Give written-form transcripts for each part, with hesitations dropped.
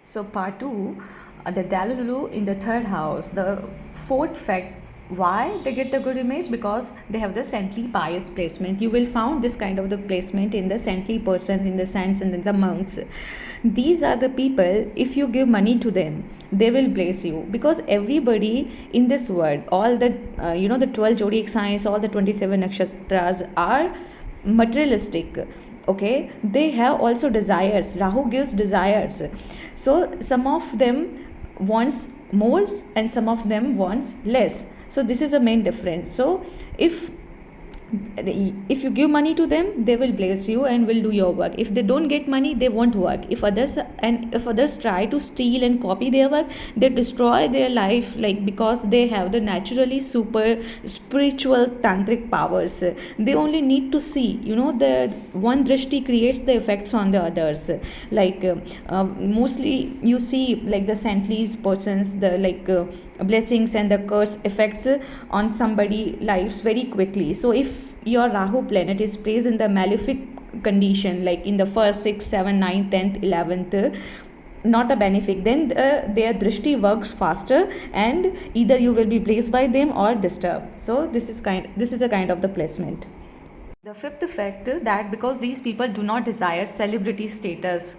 So part two, the Dalulu in the third house. The fourth fact why they get the good image, because they have the saintly pious placement. You will find this kind of the placement in the saintly persons, in the saints and in the monks. These are the people, if you give money to them, they will bless you, because everybody in this world, all the the 12 zodiac signs, all the 27 nakshatras are materialistic. Okay, they have also desires. Rahu gives desires, so some of them wants more and some of them wants less. So this is a main difference. So if you give money to them, they will bless you and will do your work. If they don't get money, they won't work. If others try to steal and copy their work, they destroy their life, like, because they have the naturally super spiritual tantric powers. They only need to see, the one drishti creates the effects on the others. Like mostly you see, like, the saintly persons, the blessings and the curse effects on somebody lives very quickly. So if your Rahu planet is placed in the malefic condition, like in the first 6, 7, 9, 10th, 11th, not a benefic, then their drishti works faster and either you will be blessed by them or disturbed. So this is a kind of the placement. The fifth effect, that because these people do not desire celebrity status,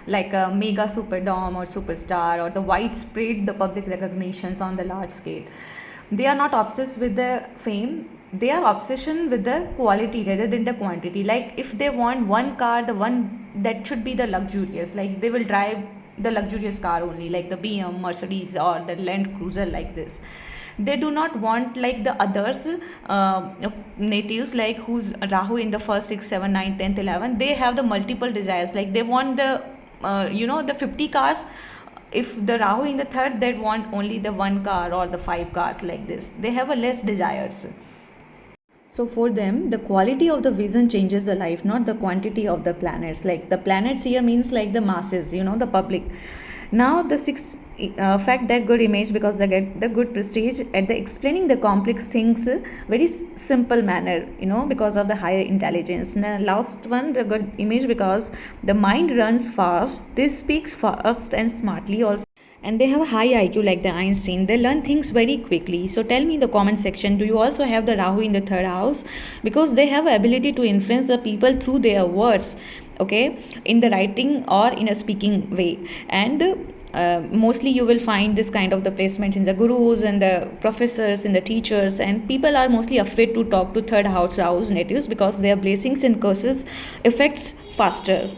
like a mega superdom or superstar or the widespread the public recognitions on the large scale. They are not obsessed with the fame. They are obsessed with the quality rather than the quantity. Like if they want one car, the one that should be the luxurious, like they will drive the luxurious car only, like the BM, Mercedes or the Land Cruiser, like this. They do not want like the others natives, like who's Rahu in the first 6, 7, 9, 10th, 11th. They have the multiple desires, like they want the the 50 cars. If the Rahu in the third, they want only the one car or the 5 cars, like this. They have a less desires. So for them, the quality of the vision changes the life, not the quantity of the planets. Like the planets here means like the masses, the public. Now the sixth fact, that good image, because they get the good prestige at the explaining the complex things very simple manner, because of the higher intelligence. Now last one, the good image, because the mind runs fast, they speaks fast and smartly also, and they have a high IQ like the Einstein. They learn things very quickly. So tell me in the comment section, do you also have the Rahu in the third house? Because they have ability to influence the people through their words, okay, in the writing or in a speaking way. And mostly you will find this kind of the placement in the gurus and the professors and the teachers, and people are mostly afraid to talk to third house Rahu's natives because their blessings and curses affects faster.